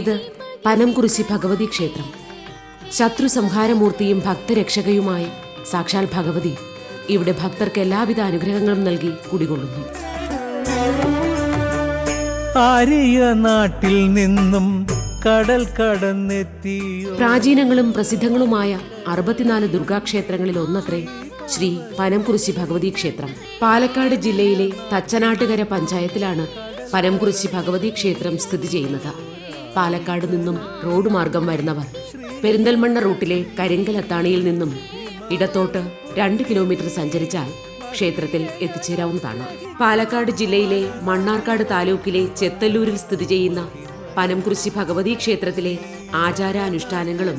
ഇത് പനംകുറിശി ഭഗവതി ക്ഷേത്രം. ശത്രു സംഹാരമൂർത്തിയും ഭക്തരക്ഷകയുമായ സാക്ഷാൽ ഭഗവതി ഇവിടെ ഭക്തർക്ക് എല്ലാവിധ അനുഗ്രഹങ്ങളും നൽകി കുടികൊള്ളുന്നു. ആര്യ നാട്ടിൽ നിന്നും കടൽ കടന്നെത്തി പ്രാചീനങ്ങളും പ്രസിദ്ധങ്ങളുമായ 64 ദുർഗാക്ഷേത്രങ്ങളിൽ ഒന്നത്രേ ശ്രീ പനംകുറിശി ഭഗവതി ക്ഷേത്രം. പാലക്കാട് ജില്ലയിലെ തച്ചനാട്ടുകര പഞ്ചായത്തിലാണ് പനംകുറിശി ഭഗവതി ക്ഷേത്രം സ്ഥിതി ചെയ്യുന്നത്. പാലക്കാട് നിന്നും റോഡ് മാർഗം വരുന്നവർ പെരിന്തൽമണ്ണ റൂട്ടിലെ കരിങ്കലത്താണിയിൽ നിന്നും ഇടത്തോട്ട് 2 കിലോമീറ്റർ സഞ്ചരിച്ചാൽ ക്ഷേത്രത്തിൽ എത്തിച്ചേരാവുന്നതാണ്. പാലക്കാട് ജില്ലയിലെ മണ്ണാർക്കാട് താലൂക്കിലെ ചെത്തല്ലൂരിൽ സ്ഥിതി ചെയ്യുന്ന പനംകുറിശി ഭഗവതി ക്ഷേത്രത്തിലെ ആചാരാനുഷ്ഠാനങ്ങളും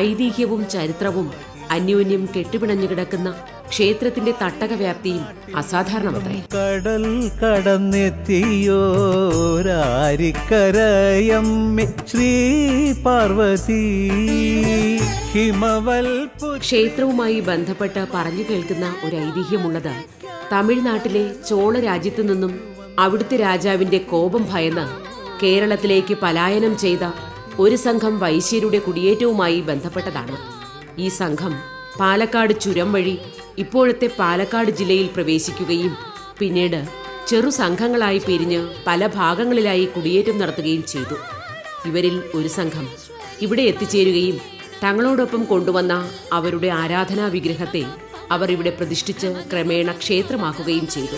ഐതിഹ്യവും ചരിത്രവും അന്യോന്യം കെട്ടുപിണഞ്ഞു കിടക്കുന്ന ക്ഷേത്രത്തിന്റെ തട്ടക വ്യാപ്തിയും അസാധാരണമത്രേ. കടൽ കടന്നെത്തിയോരാരിക്കരയമ്മേ ശ്രീ പാർവതി ക്ഷേത്രവുമായി ബന്ധപ്പെട്ട് പറഞ്ഞു കേൾക്കുന്ന ഒരു ഐതിഹ്യമുള്ളത് തമിഴ്നാട്ടിലെ ചോള രാജ്യത്തു നിന്നും അവിടുത്തെ രാജാവിന്റെ കോപം ഭയന്ന് കേരളത്തിലേക്ക് പലായനം ചെയ്ത ഒരു സംഘം വൈശ്യരുടെ കുടിയേറ്റവുമായി ബന്ധപ്പെട്ടതാണ്. ഈ സംഘം പാലക്കാട് ചുരം വഴി ഇപ്പോഴത്തെ പാലക്കാട് ജില്ലയിൽ പ്രവേശിക്കുകയും പിന്നീട് ചെറു സംഘങ്ങളായി പിരിഞ്ഞ് പല ഭാഗങ്ങളിലായി കുടിയേറ്റം നടത്തുകയും ചെയ്തു. ഇവരിൽ ഒരു സംഘം ഇവിടെ എത്തിച്ചേരുകയും തങ്ങളോടൊപ്പം കൊണ്ടുവന്ന അവരുടെ ആരാധനാ വിഗ്രഹത്തെ അവർ ഇവിടെ പ്രതിഷ്ഠിച്ച് ക്രമേണ ക്ഷേത്രമാക്കുകയും ചെയ്തു.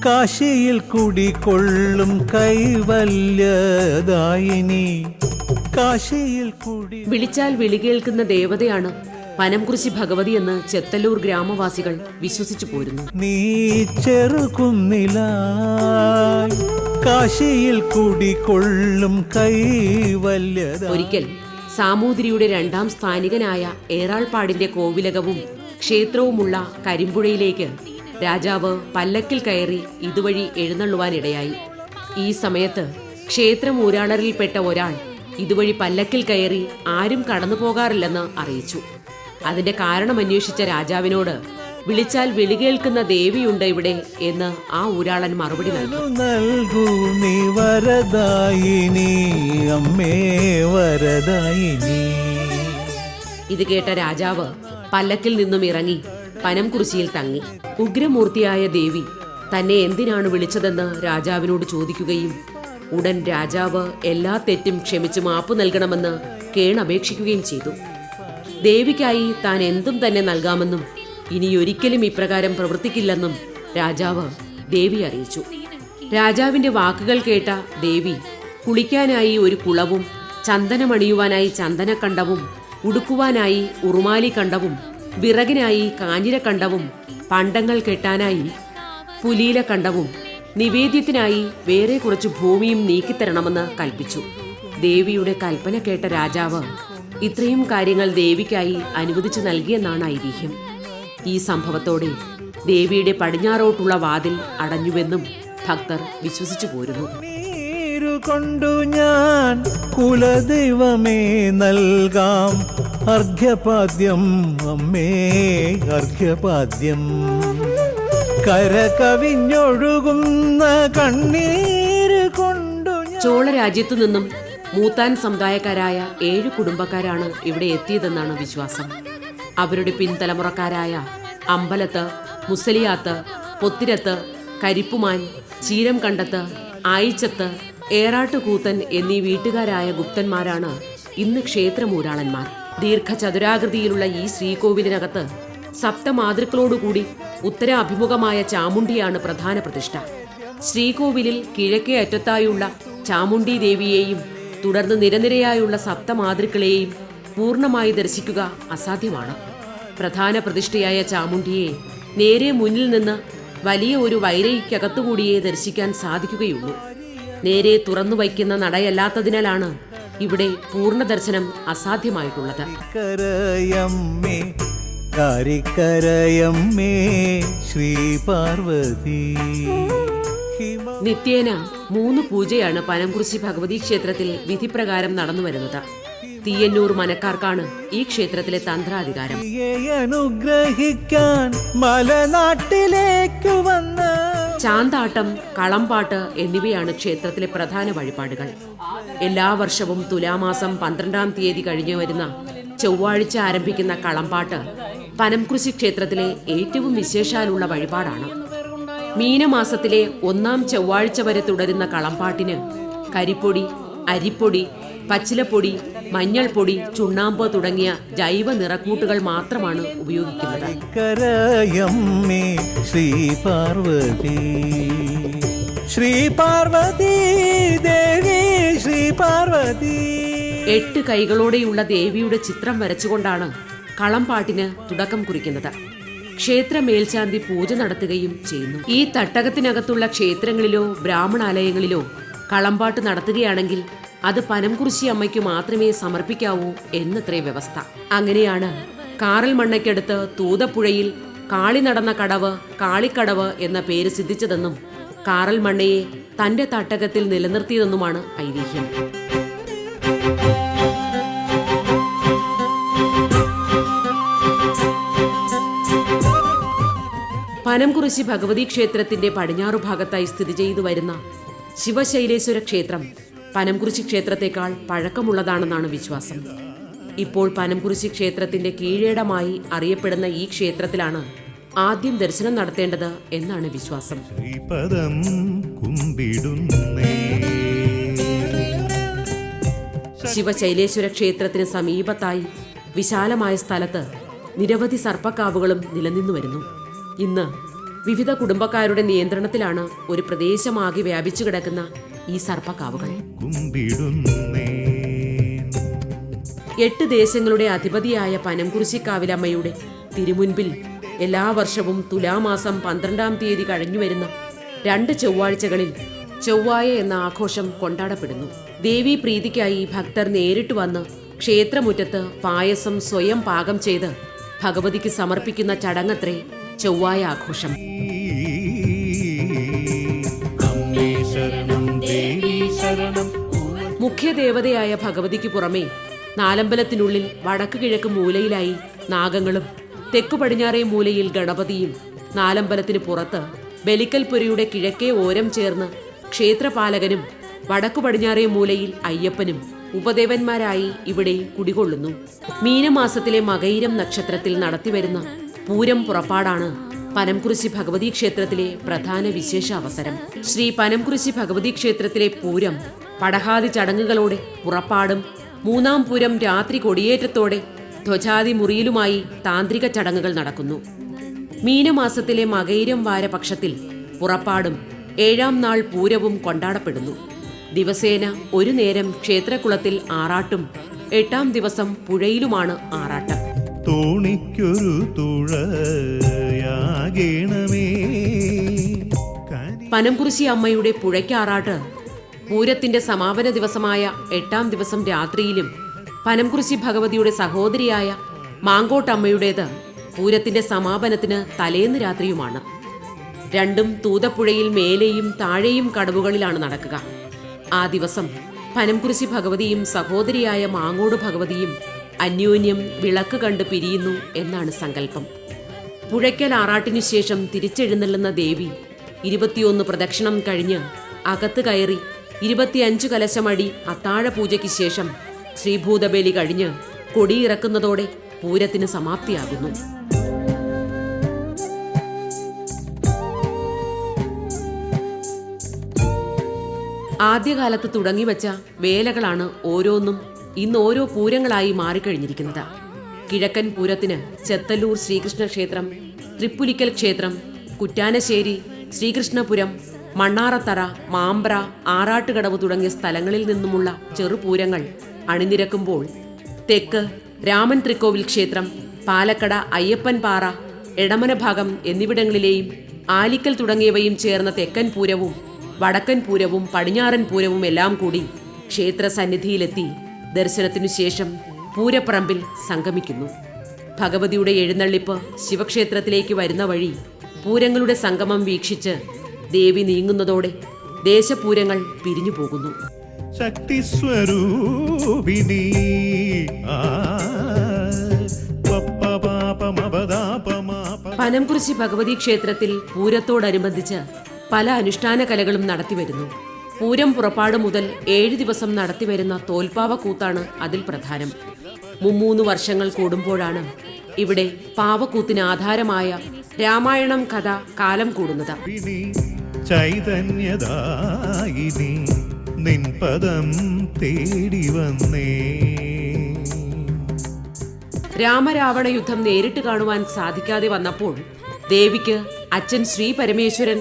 കാശിയിൽ കുടികൊള്ളും കൈവല്യദായിനി കാശിയിൽ കൂടി വിളിച്ചാൽ വിളികേൾക്കുന്ന ദേവതയാണ് പനംകുറിശി ഭഗവതി എന്ന് ചെത്തല്ലൂർ ഗ്രാമവാസികൾ വിശ്വസിച്ചു പോരുന്നു. നീ ചെറുകുന്നിലായി കാശിയിൽ കുടികൊള്ളും കൈവല്യദായിനി. ഒരിക്കൽ സാമൂതിരിയുടെ 2ാം സ്ഥാനികനായ ഏറാൾപ്പാടിന്റെ കോവിലകവും ക്ഷേത്രവുമുള്ള കരിമ്പുഴയിലേക്ക് രാജാവ് പല്ലക്കിൽ കയറി ഇതുവഴി എഴുന്നള്ളുവാനിടയായി. ഈ സമയത്ത് ക്ഷേത്രം ഊരാളരിൽപ്പെട്ട ഒരാൾ ഇതുവഴി പല്ലക്കിൽ കയറി ആരും കടന്നു പോകാറില്ലെന്ന് അറിയിച്ചു. അതിന്റെ കാരണം അന്വേഷിച്ച രാജാവിനോട് വിളിച്ചാൽ വിളികേൾക്കുന്ന ദേവിയുണ്ട് ഇവിടെ എന്ന് ആ ഊരാളൻ മറുപടി നൽകൂ. നീ വരദായിനി അമ്മേ വരദായിനി. ഇത് കേട്ട രാജാവ് പല്ലക്കിൽ നിന്നും ഇറങ്ങി പനംകുറിശിയിൽ തങ്ങി. ഉഗ്രമൂർത്തിയായ ദേവി തന്നെ എന്തിനാണ് വിളിച്ചതെന്ന് രാജാവിനോട് ചോദിക്കുകയും ഉടൻ രാജാവ് എല്ലാ തെറ്റും ക്ഷമിച്ച് മാപ്പ് നൽകണമെന്ന് കേണപേക്ഷിക്കുകയും ചെയ്തു. ദേവിക്കായി താൻ എന്തും തന്നെ നൽകാമെന്നും ഇനിയൊരിക്കലും ഇപ്രകാരം പ്രവർത്തിക്കില്ലെന്നും രാജാവ് ദേവി അറിയിച്ചു. രാജാവിന്റെ വാക്കുകൾ കേട്ട ദേവി കുളിക്കാനായി ഒരു കുളവും ചന്ദനമണിയുവാനായി ചന്ദനക്കണ്ടവും ഉടുക്കുവാനായി ഉറുമാലിക്കണ്ടവും വിറകിനായി കാഞ്ഞിരക്കണ്ടവും പണ്ടങ്ങൾ കെട്ടാനായി പുലീലക്കണ്ടവും നിവേദ്യത്തിനായി വേറെ കുറച്ച് ഭൂമിയും നീക്കിത്തരണമെന്ന് കൽപ്പിച്ചു. ദേവിയുടെ കൽപ്പന കേട്ട രാജാവ് ഇത്രയും കാര്യങ്ങൾ ദേവിക്കായി അനുവദിച്ചു നൽകിയെന്നാണ് ഐതിഹ്യം. ഈ സംഭവത്തോടെ ദേവിയുടെ പടിഞ്ഞാറോട്ടുള്ള വാതിൽ അടഞ്ഞുവെന്നും ഭക്തർ വിശ്വസിച്ചു പോരുന്നു. കൊണ്ടു ഞാൻ കുലദൈവമേ നൽകാം അർഘ്യപാദ്യം അമ്മേ അർഘ്യപാദ്യം. കരകവിഞ്ഞൊഴുകുന്ന കണ്ണീര് കൊണ്ടു. ചോള രാജ്യത്തു നിന്നും മൂത്താൻ സമുദായക്കാരായ 7 കുടുംബക്കാരാണ് ഇവിടെ എത്തിയതെന്നാണ് വിശ്വാസം. അവരുടെ പിൻതലമുറക്കാരായ അമ്പലത്ത്, മുസലിയാത്ത്, പൊത്തിരത്ത്, കരിപ്പുമാൻ, ചീരം കണ്ടത്ത്, ആയിച്ചത്ത്, ഏറാട്ടുകൂത്തൻ എന്നീ വീട്ടുകാരായ ഗുപ്തന്മാരാണ് ഇന്ന് ക്ഷേത്രമൂരാളന്മാർ. ദീർഘചതുരാകൃതിയിലുള്ള ഈ ശ്രീകോവിലിനകത്ത് സപ്തമാതൃക്കളോടുകൂടി ഉത്തരാഭിമുഖമായ ചാമുണ്ടിയാണ് പ്രധാന പ്രതിഷ്ഠ. ശ്രീകോവിലിൽ കിഴക്കേ അറ്റത്തായുള്ള ചാമുണ്ഡി ദേവിയെയും തുടർന്ന് നിരനിരയായുള്ള സപ്തമാതൃക്കളെയും പൂർണ്ണമായി ദർശിക്കുക അസാധ്യമാണ്. പ്രധാന പ്രതിഷ്ഠയായ ചാമുണ്ഡിയെ നേരെ മുന്നിൽ നിന്ന് വലിയ ഒരു വൈരയ്ക്കകത്തുകൂടിയേ ദർശിക്കാൻ സാധിക്കുകയുള്ളൂ. നേരെ തുറന്നു വയ്ക്കുന്ന നടയല്ലാത്തതിനാലാണ് ഇവിടെ പൂർണ്ണ ദർശനം അസാധ്യമായിട്ടുള്ളത്. ശ്രീ പാർവതി. നിത്യേന 3 പൂജയാണ് പനംകുറിശി ഭഗവതി ക്ഷേത്രത്തിൽ വിധിപ്രകാരം നടന്നു വരുന്നത്. തീയന്നൂർ മനക്കാർക്കാണ് ഈ ക്ഷേത്രത്തിലെ തന്ത്രാധികാരം. അനുഗ്രഹിക്കാൻ മലനാട്ടിലേക്ക് വന്ന ചാന്താട്ടം, കളംപാട്ട് എന്നിവയാണ് ക്ഷേത്രത്തിലെ പ്രധാന വഴിപാടുകൾ. എല്ലാ വർഷവും തുലാമാസം 12-ാം തീയതി കഴിഞ്ഞു വരുന്ന ചൊവ്വാഴ്ച ആരംഭിക്കുന്ന കളംപാട്ട് പനംകുരിശി ക്ഷേത്രത്തിലെ ഏറ്റവും വിശേഷാലുള്ള വഴിപാടാണ്. മീനമാസത്തിലെ 1-ാം ചൊവ്വാഴ്ച വരെ തുടരുന്ന കളംപാട്ടിന് കരിപ്പൊടി, അരിപ്പൊടി, പച്ചിലപ്പൊടി, മഞ്ഞൾപ്പൊടി, ചുണ്ണാമ്പ് തുടങ്ങിയ ജൈവ നിറക്കൂട്ടുകൾ മാത്രമാണ് ഉപയോഗിക്കുന്നത്. കരയമ്മേ ശ്രീ പാർവതി, ശ്രീ പാർവതി ദേവി, ശ്രീ പാർവതി. 8 കൈകളോടെയുള്ള ദേവിയുടെ ചിത്രം വരച്ചുകൊണ്ടാണ് കളംപാട്ടിന് തുടക്കം കുറിക്കുന്നത്. ക്ഷേത്ര മേൽശാന്തി പൂജ നടത്തുകയും ചെയ്യുന്നു. ഈ തട്ടകത്തിനകത്തുള്ള ക്ഷേത്രങ്ങളിലോ ബ്രാഹ്മണാലയങ്ങളിലോ കളംപാട്ട് നടത്തുകയാണെങ്കിൽ അത് പനംകുരിശി അമ്മയ്ക്ക് മാത്രമേ സമർപ്പിക്കാവൂ എന്നത്രേ വ്യവസ്ഥ. അങ്ങനെയാണ് കാറൽ മണ്ണയ്ക്കടുത്ത് തൂതപ്പുഴയിൽ കാളി നടന്ന കടവ് കാളിക്കടവ് എന്ന പേര് സിദ്ധിച്ചതെന്നും കാറൽ മണ്ണയെ തന്റെ തട്ടകത്തിൽ നിലനിർത്തിയതെന്നുമാണ് ഐതിഹ്യം. പനംകുരിശി ഭഗവതി ക്ഷേത്രത്തിന്റെ പടിഞ്ഞാറു ഭാഗത്തായി സ്ഥിതി ചെയ്തു വരുന്ന ശിവശൈലേശ്വര ക്ഷേത്രം പനംകുരിശി ക്ഷേത്രത്തെക്കാൾ പഴക്കമുള്ളതാണെന്നാണ് വിശ്വാസം. ഇപ്പോൾ പനംകുരിശി ക്ഷേത്രത്തിന്റെ കീഴേടമായി അറിയപ്പെടുന്ന ഈ ക്ഷേത്രത്തിലാണ് ആദ്യം ദർശനം നടത്തേണ്ടത് എന്നാണ് വിശ്വാസം. ശിവശൈലേശ്വര ക്ഷേത്രത്തിന് സമീപത്തായി വിശാലമായ സ്ഥലത്ത് നിരവധി സർപ്പക്കാവുകളും നിലനിന്നു വരുന്നു. ഇന്ന് വിവിധ കുടുംബക്കാരുടെ നിയന്ത്രണത്തിലാണ് ഒരു പ്രദേശമാകെ വ്യാപിച്ചു കിടക്കുന്ന ഈ സർപ്പക്കാവുകൾ. 8 ദേശങ്ങളുടെ അധിപതിയായ പനംകുരിശിക്കാവിലമ്മയുടെ തിരുമുൻപിൽ എല്ലാ വർഷവും തുലാമാസം 12-ാം തീയതി കഴിഞ്ഞുവരുന്ന 2 ചൊവ്വാഴ്ചകളിൽ ചൊവ്വായ എന്ന ആഘോഷം കൊണ്ടാടപ്പെടുന്നു. ദേവീ പ്രീതിക്കായി ഭക്തർ നേരിട്ട് വന്ന് ക്ഷേത്രമുറ്റത്ത് പായസം സ്വയം പാകം ചെയ്ത് ഭഗവതിക്ക് സമർപ്പിക്കുന്ന ചടങ്ങത്രേ ചൊവ്വായ ആഘോഷം. മുഖ്യദേവതയായ ഭഗവതിക്ക് പുറമെ നാലമ്പലത്തിനുള്ളിൽ വടക്ക് കിഴക്ക് മൂലയിലായി നാഗങ്ങളും തെക്കു പടിഞ്ഞാറേ മൂലയിൽ ഗണപതിയും നാലമ്പലത്തിന് പുറത്ത് ബലിക്കൽപുരയുടെ കിഴക്കേ ഓരം ചേർന്ന് ക്ഷേത്രപാലകനും വടക്കു പടിഞ്ഞാറേ മൂലയിൽ അയ്യപ്പനും ഉപദേവന്മാരായി ഇവിടെ കുടികൊള്ളുന്നു. മീനമാസത്തിലെ മകയിരം നക്ഷത്രത്തിൽ നടത്തിവരുന്ന പൂരം പുറപ്പാടാണ് പനംകുരിശി ഭഗവതി ക്ഷേത്രത്തിലെ പ്രധാന വിശേഷ അവസരം. ശ്രീ പനംകുരിശി ഭഗവതി ക്ഷേത്രത്തിലെ പൂരം പടഹാദി ചടങ്ങുകളോടെ പുറപ്പാടും 3-ാം പൂരം രാത്രി കൊടിയേറ്റത്തോടെ ധ്വജാതി മുറിയിലുമായി താന്ത്രിക ചടങ്ങുകൾ നടക്കുന്നു. മീനമാസത്തിലെ മകയിരം വാരപക്ഷത്തിൽ പുറപ്പാടും 7-ാം നാൾ പൂരവും കൊണ്ടാടപ്പെടുന്നു. ദിവസേന ഒരു നേരം ക്ഷേത്രകുളത്തിൽ ആറാട്ടും 8-ാം ദിവസം പുഴയിലുമാണ് ആറാട്ടം. തോണിക്കൊരു തുഴയാകേണമേ. പനംകുരിശി അമ്മയുടെ പുഴയ്ക്കാറാട്ട് പൂരത്തിന്റെ സമാപന ദിവസമായ 8-ാം ദിവസം രാത്രിയിലും പനംകുരിശി ഭഗവതിയുടെ സഹോദരിയായ മാങ്കോട്ടമ്മയുടേത് പൂരത്തിന്റെ സമാപനത്തിന് തലേന്ന് രാത്രിയുമാണ്. രണ്ടും തൂതപ്പുഴയിൽ മേലെയും താഴെയും കടവുകളിലാണ് നടക്കുക. ആ ദിവസം പനംകുരിശി ഭഗവതിയും സഹോദരിയായ മാങ്ങോട് ഭഗവതിയും അന്യോന്യം വിളക്ക് കണ്ട് പിരിയുന്നു എന്നാണ് സങ്കല്പം. പുഴയ്ക്കൽ ആറാട്ടിനു ശേഷം തിരിച്ചെഴുന്നള്ളുന്ന ദേവി 21 പ്രദക്ഷിണം കഴിഞ്ഞ് അകത്ത് കയറി 25 കലശമടി അത്താഴ പൂജയ്ക്ക് ശേഷം ശ്രീഭൂതബലി കഴിഞ്ഞ് കൊടിയിറക്കുന്നതോടെ പൂരത്തിന് സമാപ്തിയാകുന്നു. ആദ്യകാലത്ത് തുടങ്ങിവെച്ച വേലകളാണ് ഓരോന്നും ഇന്ന് ഓരോ പൂരങ്ങളായി മാറിക്കഴിഞ്ഞിരിക്കുന്നത്. കിഴക്കൻ പൂരത്തിന് ചെത്തല്ലൂർ ശ്രീകൃഷ്ണ ക്ഷേത്രം, തൃപ്പുലിക്കൽ ക്ഷേത്രം, കുറ്റാനശ്ശേരി, ശ്രീകൃഷ്ണപുരം, മണ്ണാറത്തറ, മാമ്പ്ര, ആറാട്ടുകടവ് തുടങ്ങിയ സ്ഥലങ്ങളിൽ നിന്നുമുള്ള ചെറുപൂരങ്ങൾ അണിനിരക്കുമ്പോൾ തെക്ക് രാമൻ തൃക്കോവിൽ ക്ഷേത്രം, പാലക്കട അയ്യപ്പൻ പാറ, എടമന ഭാഗം എന്നിവിടങ്ങളിലെയും ആലിക്കൽ തുടങ്ങിയവയും ചേർന്ന തെക്കൻ പൂരവും വടക്കൻ പൂരവും പടിഞ്ഞാറൻ പൂരവും എല്ലാം കൂടി ക്ഷേത്ര സന്നിധിയിലെത്തി ദർശനത്തിനു ശേഷം പൂരപ്പറമ്പിൽ സംഗമിക്കുന്നു. ഭഗവതിയുടെ എഴുന്നള്ളിപ്പ് ശിവക്ഷേത്രത്തിലേക്ക് വരുന്ന വഴി പൂരങ്ങളുടെ സംഗമം വീക്ഷിച്ച് ദേവി നീങ്ങുന്നതോടെ ദേശപൂരങ്ങൾ പിരിഞ്ഞു പോകുന്നു. ശക്തിസ്വരൂപിണി പനംകുരിശി ഭഗവതി ക്ഷേത്രത്തിൽ പൂരത്തോടനുബന്ധിച്ച് പല അനുഷ്ഠാന കലകളും നടത്തിവരുന്നു. പൂരം പുറപ്പാട് മുതൽ 7 ദിവസം നടത്തിവരുന്ന തോൽപ്പാവ കൂത്താണ് അതിൽ പ്രധാനം. 3 വർഷങ്ങൾ കൂടുമ്പോഴാണ് ഇവിടെ പാവക്കൂത്തിന് ആധാരമായ രാമായണം കഥ കാലം കൂടുന്നത്. ചൈതന്യദായിനി നിൻ പദം തേടി വന്നേ. രാമരാവണ യുദ്ധം നേരിട്ട് കാണുവാൻ സാധിക്കാതെ വന്നപ്പോൾ ദേവിക്ക് അച്ഛൻ ശ്രീ പരമേശ്വരൻ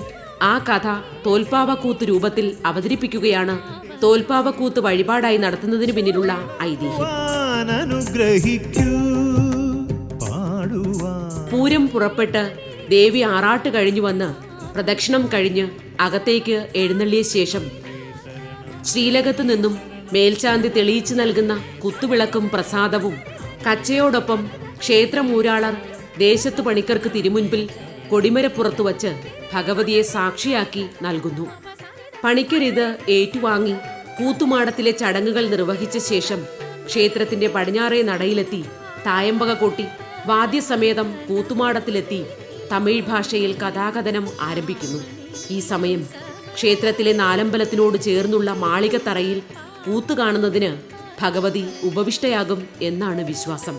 ആ കഥ തോൽപ്പാവക്കൂത്ത് രൂപത്തിൽ അവതരിപ്പിക്കുകയാണ് തോൽപ്പാവക്കൂത്ത് വഴിപാടായി നടത്തുന്നതിന് പിന്നിലുള്ള ഐതിഹ്യം. പൂരം പുറപ്പെട്ട് ദേവി ആറാട്ട് കഴിഞ്ഞു വന്ന് പ്രദക്ഷിണം കഴിഞ്ഞ് അകത്തേക്ക് എഴുന്നള്ളിയ ശേഷം ശ്രീലകത്തു നിന്നും മേൽശാന്തി തെളിയിച്ചു നൽകുന്ന കുത്തുവിളക്കും പ്രസാദവും കച്ചയോടൊപ്പം ക്ഷേത്രമൂരാളർ ദേശത്തു പണിക്കർക്ക് തിരുമുൻപിൽ കൊടിമരപ്പുറത്തു വച്ച് ഭഗവതിയെ സാക്ഷിയാക്കി നൽകുന്നു. പണിക്കരിത് ഏറ്റുവാങ്ങി കൂത്തുമാടത്തിലെ ചടങ്ങുകൾ നിർവഹിച്ച ശേഷം ക്ഷേത്രത്തിന്റെ പടിഞ്ഞാറേ നടയിലെത്തി തായമ്പക കൊട്ടി വാദ്യസമേതം കൂത്തുമാടത്തിലെത്തി തമിഴ് ഭാഷയിൽ കഥാകഥനം ആരംഭിക്കുന്നു. ഈ സമയം ക്ഷേത്രത്തിലെ നാലമ്പലത്തിനോട് ചേർന്നുള്ള മാളികത്തറയിൽ കൂത്തു കാണുന്നതിന് ഭഗവതി ഉപവിഷ്ടയാകും എന്നാണ് വിശ്വാസം.